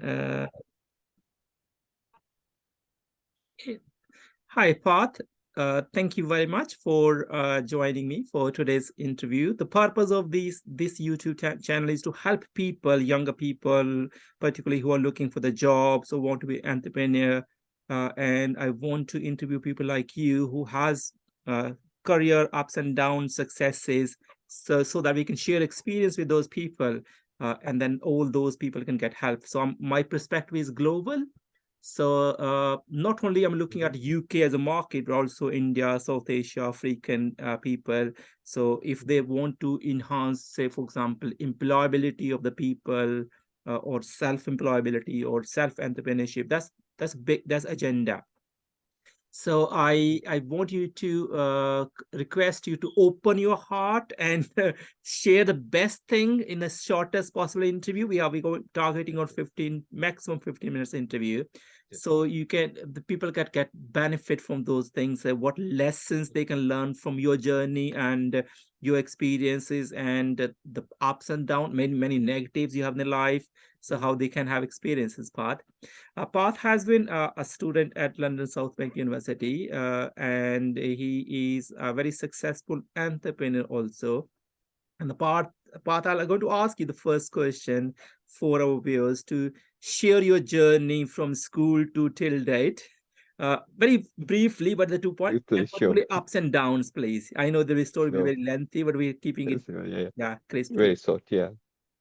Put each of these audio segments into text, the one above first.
Uh, Hi, Parth. Thank you very much for joining me for today's interview. The purpose of this YouTube channel is to help people, younger people, particularly who are looking for the jobs or want to be entrepreneur. And I want to interview people like you who has career ups and downs, successes, so that we can share experience with those people, and then all those people can get help. So my perspective is global. So not only I'm looking at UK as a market, but also India, South Asia, African people. So if they want to enhance, say, for example, employability of the people, or self-employability or self-entrepreneurship, that's big, that's agenda. So I want you to request you to open your heart and share the best thing in the shortest possible interview. We going targeting on 15, maximum 15 minutes interview. Yes. So the people can get benefit from those things, what lessons they can learn from your journey and your experiences, and the ups and downs, many negatives you have in the life. So how they can have experiences, Path. Path has been a student at London South Bank University, and he is a very successful entrepreneur also. And Path, I'm going to ask you the first question for our viewers to share your journey from school to till date. Very briefly, but the 2 points, and Sure. possibly ups and downs, please. I know the story will be Sure. very lengthy, but we're keeping it, Yeah. crispy. Very short, yeah.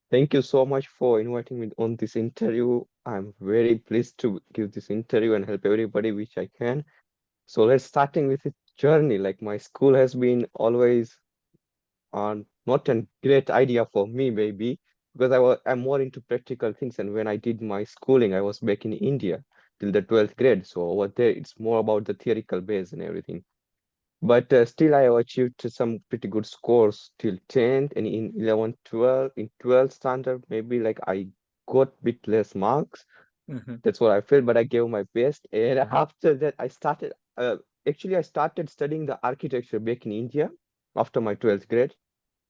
Thank you so much for inviting me on this interview. I'm very pleased to give this interview and help everybody which I can. So let's starting with the journey. Like my school has been always not a great idea for me, maybe, because I'm more into practical things. And when I did my schooling, I was back in India till the 12th grade. So over there, it's more about the theoretical base and everything. But still, I achieved some pretty good scores till 10th and in 11, 12, in 12th standard, maybe like I got bit less marks. Mhm. That's what I felt, but I gave my best. And after that, I started studying the architecture back in India after my 12th grade.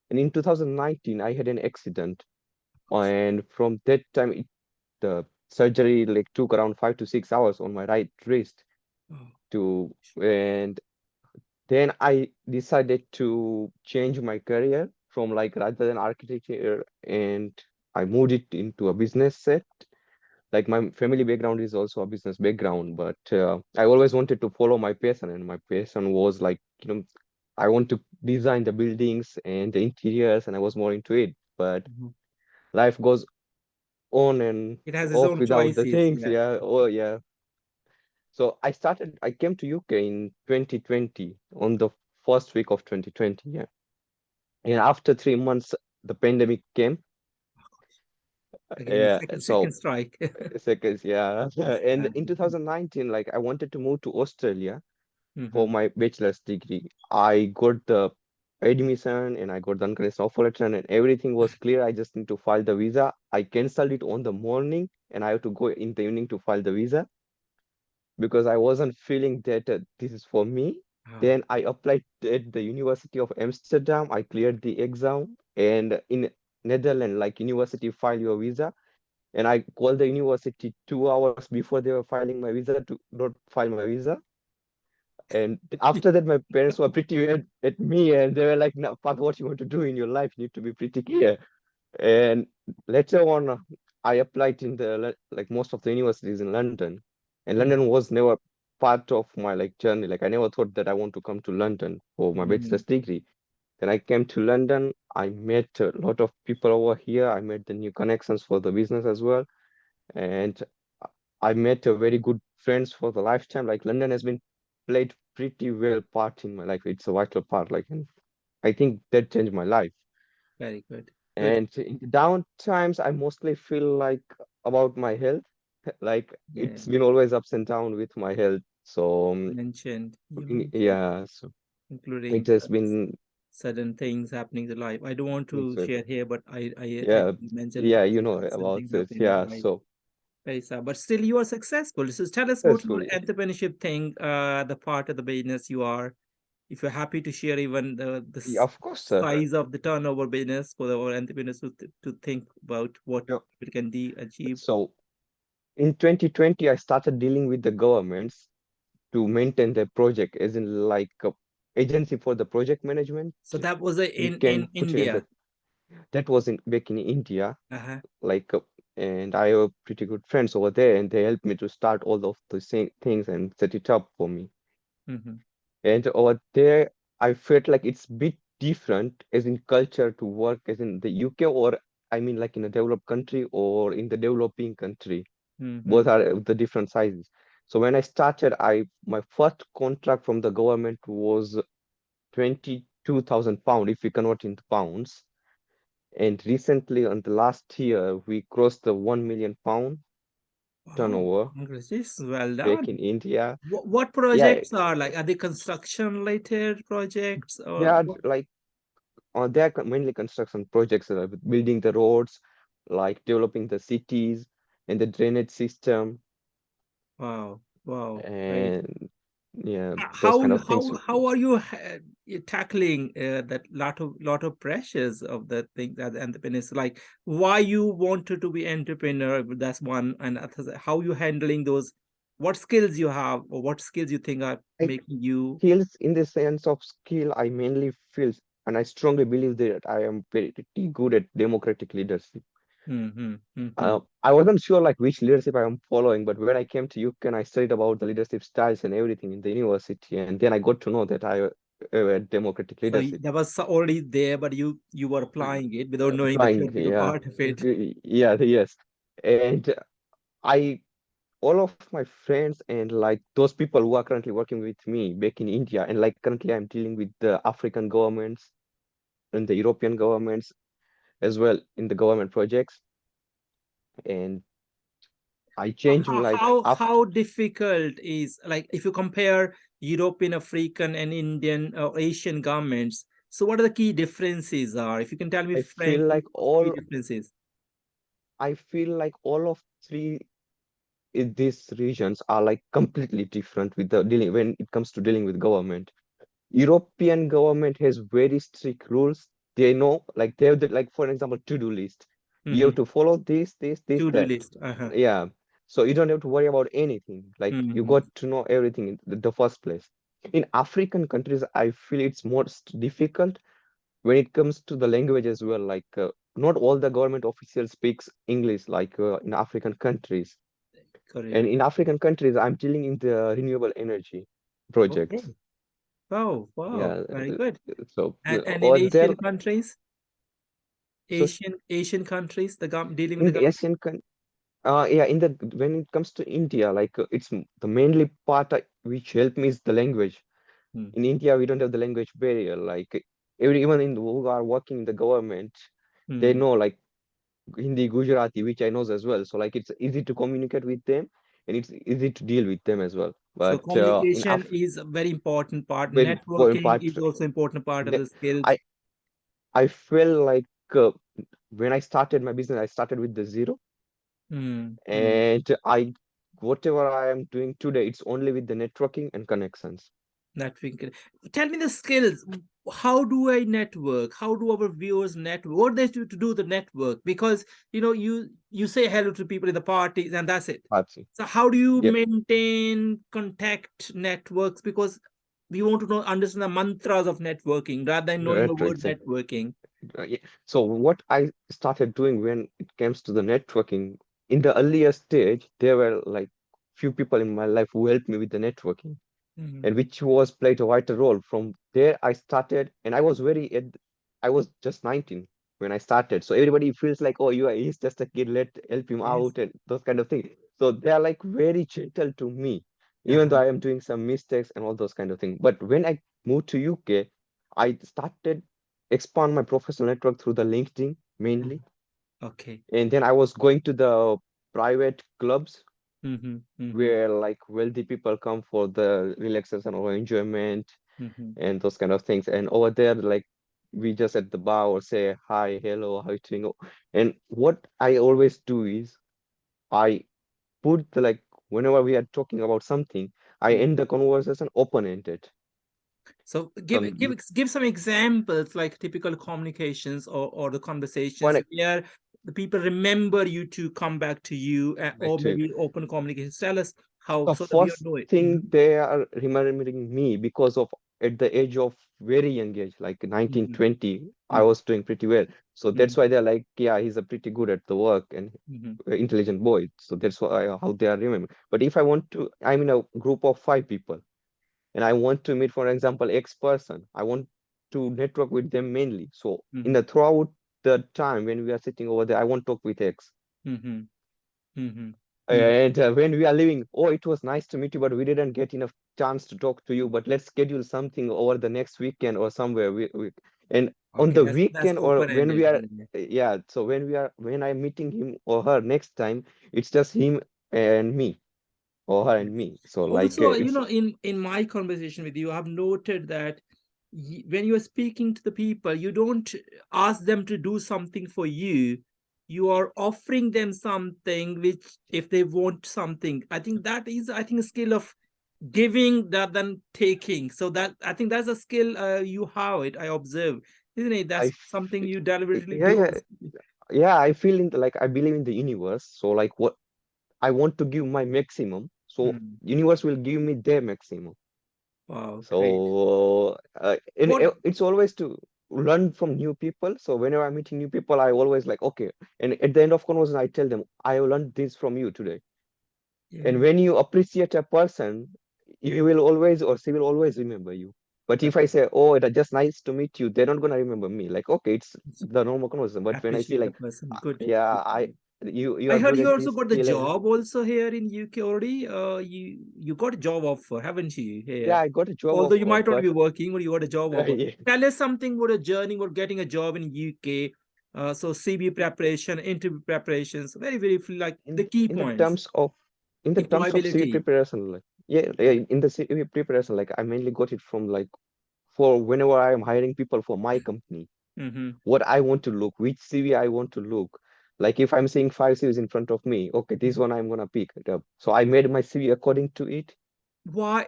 And in 2019, I had an accident. And from that time, the surgery like took around 5 to 6 hours on my right wrist Oh, and then I decided to change my career from like rather than architecture, and I moved it into a business set. Like my family background is also a business background, but I always wanted to follow my passion, and my passion was like, I want to design the buildings and the interiors, and I was more into it. But mhm. life goes on and It has its off own without the choices. things. Yeah. Yeah. Oh, yeah. So I came to UK in 2020 on the first week of 2020. Yeah. And after 3 months, the pandemic came. Again, the Yeah, second so strike. seconds, yeah. And Sad. in 2019, like I wanted to move to Australia for Mhm. my bachelor's degree. I got the admission and I got the unconditional offer letter and everything was clear. I just need to file the visa. I canceled it on the morning and I have to go in the evening to file the visa because I wasn't feeling that this is for me. Ah. Then I applied at the University of Amsterdam. I cleared the exam, and in Netherlands, like university file your visa, and I called the university 2 hours before they were filing my visa to not file my visa. And after that, my parents were pretty weird at me, and they were like, "No, Parth, what you want to do in your life? You need to be pretty clear." And later on, I applied in like most of the universities in London, and Mhm. London was never part of my like journey. Like I never thought that I want to come to London for my Mhm. bachelor's degree. Then I came to London. I met a lot of people over here. I made the new connections for the business as well, and I met a very good friends for the lifetime. Like London has been played pretty well part in my life. It's a vital part. Like, and I think that changed my life. Very good. Good. And in the down times, I mostly feel like about my health. Like Yeah. it's been always ups and down with my health. So Mentioned. You mentioned, yeah, so it including has been sudden things happening in life. I don't want to so, share here, but I yeah, mentioned yeah, you couple know of sudden about things this. happening in Yeah, your life. so Very sad. But still, you are successful. So tell us about your successful. entrepreneurship thing, the part of the business you are. If you're happy to share even the Yeah, of course, sir. size of the turnover business for our entrepreneurs to think about what Yeah. it can achieve. So in 2020, I started dealing with the governments to maintain their project, as in like a agency for the project management. So that was a, We in can put it in India. the that was in back in India, Uh-huh. like and I have pretty good friends over there, and they helped me to start all of the same things and set it up for me. Hmm. And over there, I felt like it's bit different as in culture to work as in the UK, or I mean like in a developed country or in the developing country. Hmm. Both are the different sizes. So when I started, I my first contract from the government was 22,000 pound if we convert into pounds. And recently, on the last year, we crossed the 1 million pound Wow, turnover congratulations, well back done. in India. What Yeah, projects are like? Are they construction related projects they or are what? like they are mainly construction projects, with building the roads, like developing the cities and the drainage system, Wow, wow, right. and yeah, those How kind of things. how are you tackling that lot of pressures of the thing that entrepreneurs like? Why you wanted to be entrepreneur? That's one, and how you handling those? What skills you have, or what skills you think are Like making you? skills, in the sense of skill, I mainly feel, and I strongly believe that I am pretty good at democratic leadership. Mm-hmm, mm-hmm. I wasn't sure like which leadership I am following, but when I came to UK and I studied about the leadership styles and everything in the university, and then I got to know that I democratic So leadership. that was already there, but you were applying it without knowing the Trying, practical yeah, part of it. yeah, yes, and I all of my friends and like those people who are currently working with me back in India, and like currently I'm dealing with the African governments and the European governments as well in the government projects, and I changed like after. How difficult is, like, if you compare European, African, and Indian or Asian governments? So what are the key differences are? If you can tell me I feel frankly, like what's the key all differences? I feel like all of three these regions are like completely different with the dealing when it comes to dealing with government. European government has very strict rules. They know, like they have the, like for example, to-do list. You have Mm-hmm. to follow this, To-do that. list. Uh-huh. Yeah. So you don't have to worry about anything. Like you Mm-hmm. got to know everything in the first place. In African countries, I feel it's most difficult when it comes to the language as well. Like not all the government officials speaks English like in African countries. Correct. And in African countries, I'm dealing in the renewable energy projects. Okay. Wow, wow, Yeah. very good. So And in or there, Asian countries, so Asian countries, dealing with in the the government. Asian yeah, in the when it comes to India, like the mainly part which helped me is the language. In India, we don't have the language barrier. Like even in who are working in the government, they Mm-hmm. know like Hindi, Gujarati, which I knows as well. So like it's easy to communicate with them, and it's easy to deal with them as well. So But in communication Af is a very important part. very important Networking part, is also important part of ne- the skills. I I feel like when I started my business, I started with the zero, Mm-hmm. and I whatever I am doing today, it's only with the networking and connections. Networking. Tell me the skills. How do I network? How do our viewers network? What they do to do the network? Because you say hello to people in the parties and that's it. Patsy. So how do you Yep. maintain contact networks? Because we want to know understand the mantras of networking rather than knowing the Right, word exactly. networking. Yeah. So what I started doing when it comes to the networking, in the earlier stage, there were like few people in my life who helped me with the networking, Mhm. and which was played a vital role. From there, I started, and I was just 19 when I started. So everybody feels like, oh, he's just a kid, let help him Yes. out, and those kind of things. So they are like very gentle to me, even though Uh-huh. I am doing some mistakes and all those kind of things. But when I moved to UK, I started expand my professional network through the LinkedIn mainly, Okay. and then I was going to the private clubs Mm-hmm. Mm-hmm. where like wealthy people come for the relaxation or enjoyment Mm-hmm. and those kind of things. And over there, like we just at the bar or say hi, hello, how you doing? And what I always do is I put the like whenever we are talking about something, I end the conversation open-ended. So So give some examples like typical communications or the for conversations an where the people remember you to come back to you, or Actually, maybe open communication. Tell us how, the so that we all first know it. thing they are remembering me because of at the age of very young age, like 19, Mhm, 20, I mhm, was doing pretty well. So that's mhm, why they're like, yeah, he's a pretty good at the work and mhm, intelligent boy. So that's why how they are remembered. But if I want to, I'm in a group of five people and I want to meet, for example, X person, I want to network with them mainly. So in mhm, the throughout the time when we are sitting over there, I won't talk with X. mhm, mhm, mhm. And when we are leaving, oh, it was nice to meet you, but we didn't get enough chance to talk to you. But let's schedule something over the next weekend or somewhere. And on Okay, the that's weekend or when open-ended. we are, Yeah. yeah. So when I'm meeting him or her next time, it's just him and me or her and me. So like Also, it's in my conversation with you, I've noted that when you are speaking to the people, you don't ask them to do something for you. You are offering them something which, if they want something, I think that is, I think, a skill of giving rather than taking. So that, I think, that's a skill you have it. I observe, isn't it? I, That's something you deliberately yeah, do. yeah, yeah. I feel in the, like I believe in the universe. So like what I want to give my maximum. So Hmm. universe will give me their maximum. Wow, great. So, and What? it's always to learn from new people. So whenever I'm meeting new people, I always like, okay. And at the end of conversation, I tell them, I have learned this from you today. And Yeah. when you appreciate a person, you will always or she will always remember you. But if I say, oh, it's just nice to meet you, they're not gonna remember me. Like, okay, it's the normal conversation. But when I see Appreciate the like, person. Good. yeah, Good. you I are heard good you at also this got the skill and job also here in UK already. You got a job offer, haven't you, yeah, here? I got a job Although you offer, might not but be working, but you got a job offer. yeah. Tell us something about a journey or getting a job in UK. So CV preparation, interview preparations, very, very like the key In the points. terms of CV Employability. preparation, like yeah, Yeah. in the CV preparation, like I mainly got it from like for whenever I am hiring people for my company, Mm-hmm. what I want to look, which CV I want to look. Like if I'm seeing five CVs in front of me, okay, this one I'm gonna pick it up. So I made my CV according to it. Why,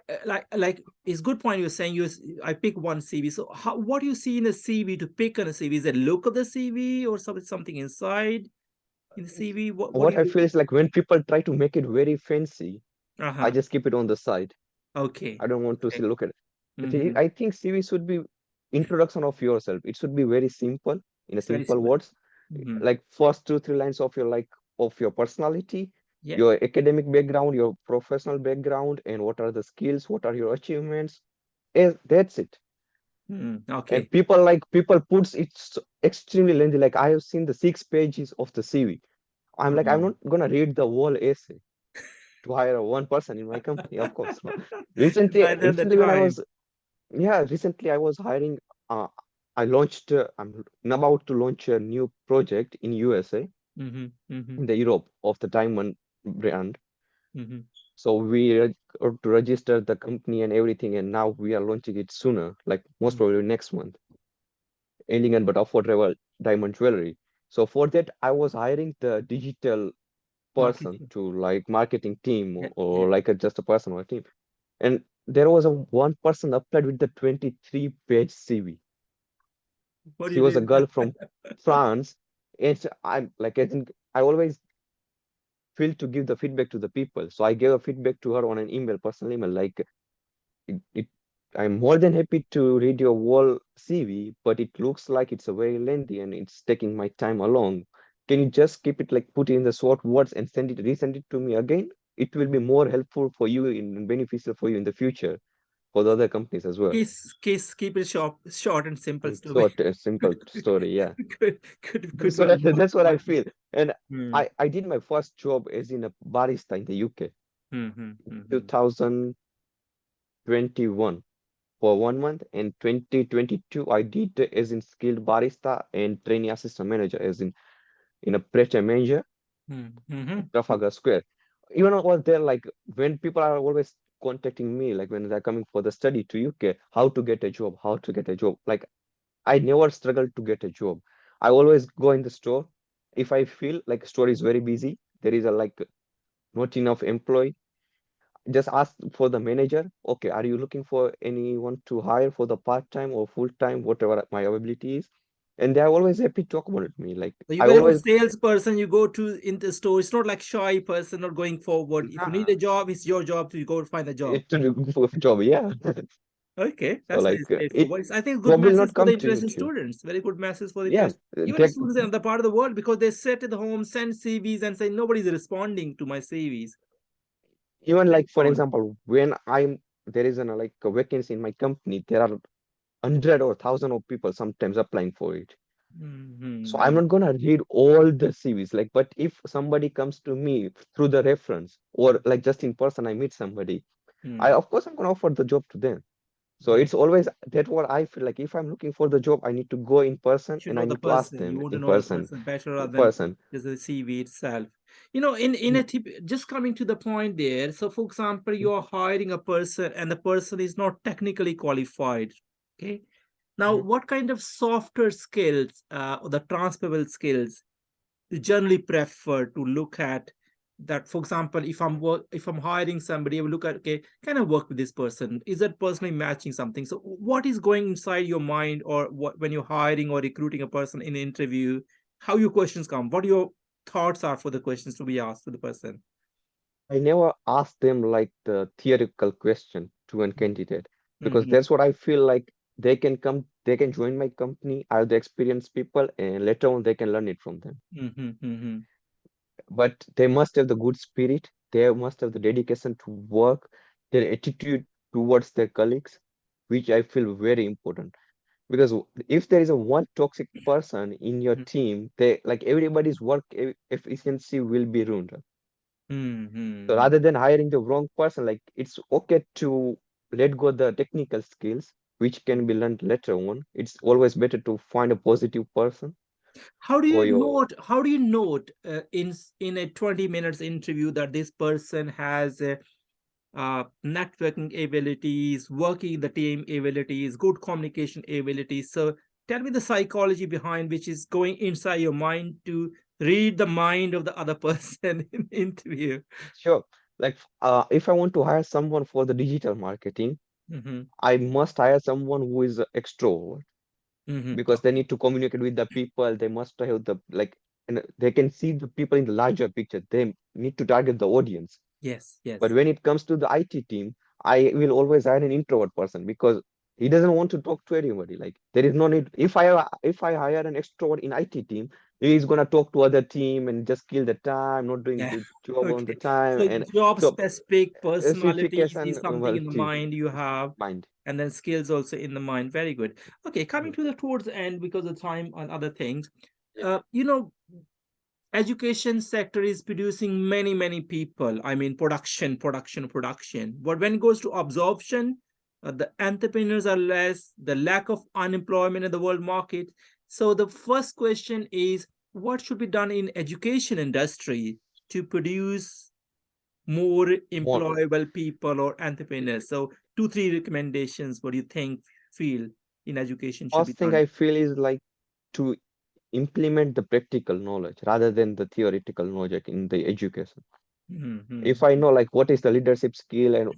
like it's good point you're saying. I pick one CV. So what do you see in a CV to pick on a CV? Is it look of the CV or something inside in the It's, CV? What do what you I do? feel is like when people try to make it very fancy, I Uh-huh. just keep it on the side. Okay. I don't want to see Okay. look at it. Mm-hmm. I think CV should be introduction of yourself. It should be very simple, in a It's very simple simple. words. Mm-hmm. Like first two, three lines of your like of your personality, Yeah. your academic background, your professional background, and what are the skills, what are your achievements. That's it. Mm, And okay. people puts it extremely lengthy. Like I have seen the 6 pages of the CV. I'm like, I'm Uh-huh. not gonna read the whole essay to hire one person in my company, of course. No. Neither the Recently when I time. was yeah, recently I was hiring. I launched. I'm about to launch a new project in USA, Mm-hmm. Mm-hmm. in the Europe of the diamond brand. Mm-hmm. So we got to register the company and everything, and now we are launching it sooner, like most probably next month, ending and but affordable diamond jewelry. So for that, I was hiring the digital person Marketing. to like marketing team Yeah. or Yeah. like just a person or a team. And there was a one person applied with the 23-page CV. What do She you was a do? girl from France. And I'm like, I think I always feel to give the feedback to the people. So I gave a feedback to her on an email, personal email, like it I'm more than happy to read your whole CV, but it looks like it's a very lengthy and it's taking my time along. Can you just keep it like put in the short words and resend it to me again? It will be more helpful for you and beneficial for you in the future for the other companies as well. Keep it short and simple And story. short, simple story, yeah. Could That's be what that's what I much. feel. And Hmm. I did my first job as in a barista in the UK, Hmm. Hmm. Hmm. Hmm. 2021 for 1 month, and 2022 I did as in skilled barista and trainee assistant manager as in a Pret manager, Hmm. Hmm. Hmm. Trafalgar Square. Even I was there like when people are always contacting me, like when they're coming for the study to UK, how to get a job, how to get a job. Like I never struggled to get a job. I always go in the store. If I feel like store is very busy, there is a like not enough employee, just ask for the manager. Okay, are you looking for anyone to hire for the part time or full time, whatever my availability is? and they're always happy to accommodate me. Like So you're I very good always, salesperson. You go to in the store. It's not like shy person not going forward. If you need nah, a job, it's your job to go find a job. it to do for job, yeah. Okay, So that's very like it straightforward. I think good job will message not for the come to you interested too. students. Very good message for the Yeah, interest. Even the they, students in other part of the world, because they sit at the home, send CVs, and say nobody's responding to my CVs. even Very like for common. example, when I'm there is an like a vacancy in my company, there are hundred or thousand of people sometimes applying for it. So I'm Hmm. not gonna read all the CVs. Like, but if somebody comes to me through the reference or like just in person, I meet somebody, I Hmm. of course I'm gonna offer the job to them. So Yeah. it's always that what I feel like if I'm looking for the job, I need to go in You person should and know I the need to ask person. You them want to in know the person, person better rather than person. just the CV itself. You know, in a tip, just coming to the point there. So, for example, you are hiring a person, and the person is not technically qualified. Okay. Now, Mhm. what kind of softer skills, or the transferable skills, you generally prefer to look at? That, for example, if I'm hiring somebody, I will look at, okay, can I work with this person? Is that personally matching something? So what is going inside your mind, or what, when you're hiring or recruiting a person in an interview, how your questions come, what your thoughts are for the questions to be asked to the person? I never ask them like the theoretical question to a candidate because Mm-hmm, that's what I feel like they can come, they can join my company, are the experienced people, and later on they can learn it from them. mm-hmm, mm-hmm, But they must have the good spirit, they must have the dedication to work, their attitude towards their colleagues, which I feel very important. Because if there is a one toxic person in your team, they like everybody's work efficiency will be ruined. So mm-hmm. rather than hiring the wrong person, like it's okay to let go the technical skills, which can be learned later on. It's always better to find a positive person How do for you your note, how do you note, in a 20 minutes interview, that this person has networking abilities, working the team abilities, good communication abilities? So tell me the psychology behind which is going inside your mind to read the mind of the other person in the interview. sure. Like if I want to hire someone for the digital marketing, Mm-hmm. I must hire someone who is an extrovert Mm-hmm. because they Okay. need to communicate with the people. They must have the like, and they can see the people in the larger picture. They need to target the audience. Yes, But yes. when it comes to the IT team, I will always hire an introvert person because he doesn't want to talk to anybody. Like there is no need. If I hire an extrovert in IT team, he's gonna talk to other team and just kill the time, not doing Yeah. the job on the Okay. time. So And job so specific personalities specification, is something well, in the mind you have, mind. and then skills also in the mind. Very good. Okay, coming Mhm. to the towards the end because of time and other things. Yeah. You know, education sector is producing many people. I mean, production. But when it goes to absorption, the entrepreneurs are less, the lack of unemployment in the world market. So the first question is, what should be done in education industry to produce more More. employable people or entrepreneurs? So two three recommendations, what do you think, feel, in education should be First thing done? I feel is like to implement the practical knowledge rather than the theoretical knowledge in the education. If I Mm-hmm. know like what is the leadership skill and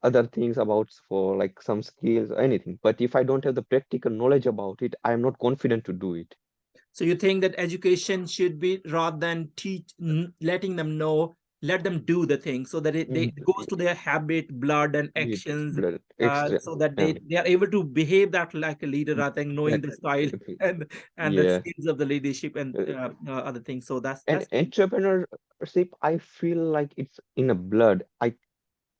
other things about for like some skills or anything, but if I don't have the practical knowledge about it, I am not confident to do it. So you think that education should be, rather than letting them know, let them do the thing, so that they Mm, it goes to their habit, blood, and It, actions, blood, extra, so that yeah, they are able to behave that like a leader, rather than knowing that, the style and the yeah. skills of the leadership and Uh, other things. So And that's entrepreneurship, I feel like it's in a blood.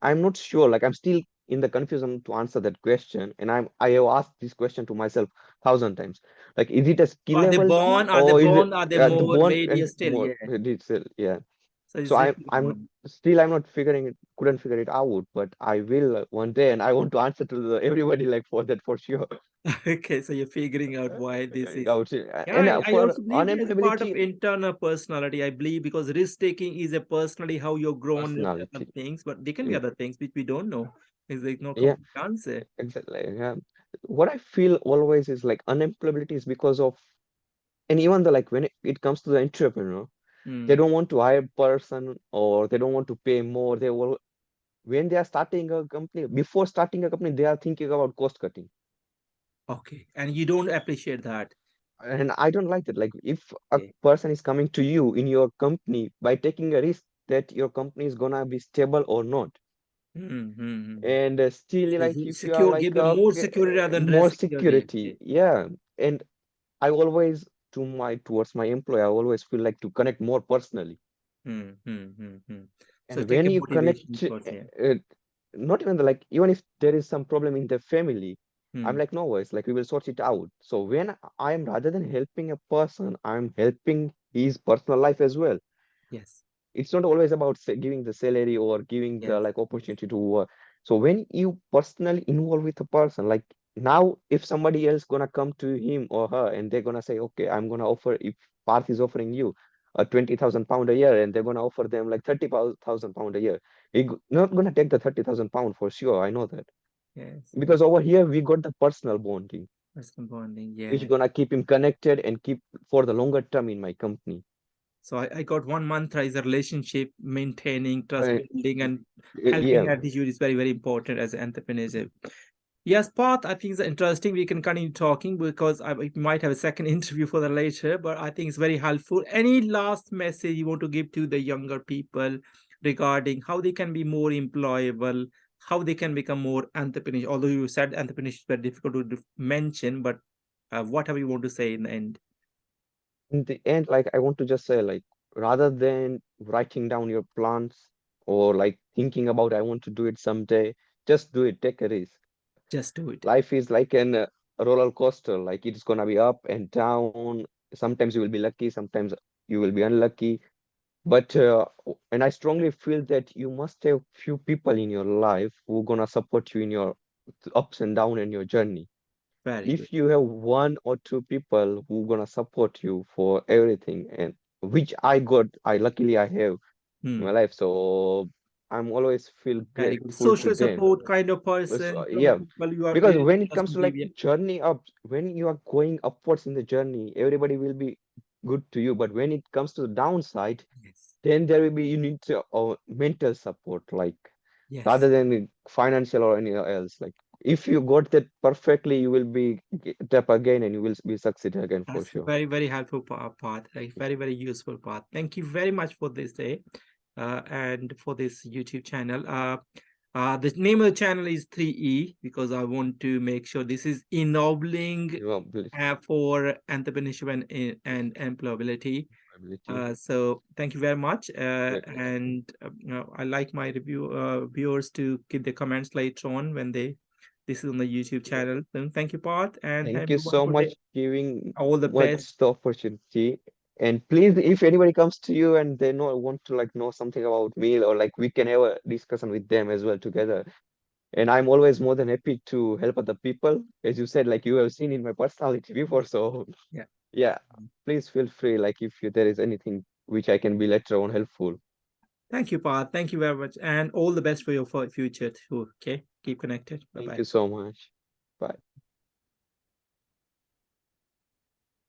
I'm not sure. Like I'm still in the confusion to answer that question, and I have asked this question to myself thousand times. Like, is it a Are they skillable thing born? Are they or is it born? Are they the more born made? and Yes, still, more yeah. digital? Yeah. So So it's I'm born. still I'm not figuring it. Couldn't figure it out, but I will one day, and I want to answer to everybody like for that for sure. Okay, so you're figuring out why this is. Out. Yeah, And I for also believe as a part of unemployability, internal personality. I believe because risk taking is a personally how you're grown up and other personality. things, but there can be Mm, other things which we don't know. Is there no Yeah, complete answer? exactly. Yeah. What I feel always is like unemployability is because of, and even the like when it comes to the entrepreneur, they Hmm. don't want to hire a person or they don't want to pay more. They will when they are starting a company, before starting a company, they are thinking about cost cutting. Okay, and you don't appreciate that. And I don't like that. Like if a Okay. person is coming to you in your company by taking a risk that your company is gonna be stable or not, Mm-hmm. and still So like you if you are secure, give like them more okay, security rather than more less security. security, Okay. yeah. And I always towards my employer, I always feel like to connect more personally. Mm-hmm. So And take when a you motivation connect, towards, yeah. not even like even if there is some problem in the family, I'm Hmm. like, no worries, like we will sort it out. So when I'm rather than helping a person, I'm helping his personal life as well. Yes. It's not always about giving the salary or giving the Yes. like Yes. opportunity to work. So when you personally involve with a person, like now if somebody else gonna come to him or her and they're gonna say, okay, I'm gonna offer, if Parth is offering you a 20,000 pound a year and they're gonna offer them like 30,000 pound a year, not gonna take the 30,000 pound for sure, I know that. Yes. Yes. Because over here we got the personal bonding That's compounding. which Yeah. gonna keep him connected and keep for the longer term in my company. So I got one mantra is a relationship maintaining, trust uh, building, and yeah. helping attitude is very, very important as an entrepreneur. Yes, Path, I think it's interesting. We can continue talking because we might have a second interview for the later, but I think it's very helpful. Any last message you want to give to the younger people regarding how they can be more employable, how they can become more entrepreneurial? Although you said entrepreneurship is very difficult to mention, but whatever you want to say in the end. In the end, like I want to just say, like rather than writing down your plans or like thinking about I want to do it someday, just do it, take a risk. Just do it. Life is like a roller coaster, like it's gonna be up and down. Sometimes you will be lucky, sometimes you will be unlucky. But and I strongly feel that you must have few people in your life who gonna support you in your ups and down in your journey. Very good. If you have one or two people who gonna support you for everything, and which I got, I luckily I have in Hmm. my life, so I'm always feel Very good. grateful to Social them. support kind of person So, from yeah, people you are because really when it comes trusting to like behavior. journey up, when you are going upwards in the journey, everybody will be good to you. But when it comes to the downside, Yes. then there will be you need to, mental support, like Yes. rather than financial or anything else. Like if you got that perfectly, you will be get up again and you will be succeed again for That's sure. very, very helpful path, like very, very useful path. Thank you very much for this day and for this YouTube channel. The name of the channel is 3E because I want to make sure this is ennobling You know, ability. for entrepreneurship and employability. Ability. So thank you very much. Yeah. And I like my viewers to give their comments later on when this is on the YouTube Yeah. channel. Then thank you, Path, and Thank have you a so wonderful day. much giving All the best. much the opportunity. And please, if anybody comes to you and they know want to like know something about me, or like we can have a discussion with them as well together. And I'm always more than happy to help other people. As you said, like you have seen in my personality before. So Yeah. yeah, please feel free. Like if there is anything which I can be later on helpful. Thank you, Path. Thank you very much. And all the best for your future too. Okay. Keep connected. Bye Thank bye. you so much. Bye.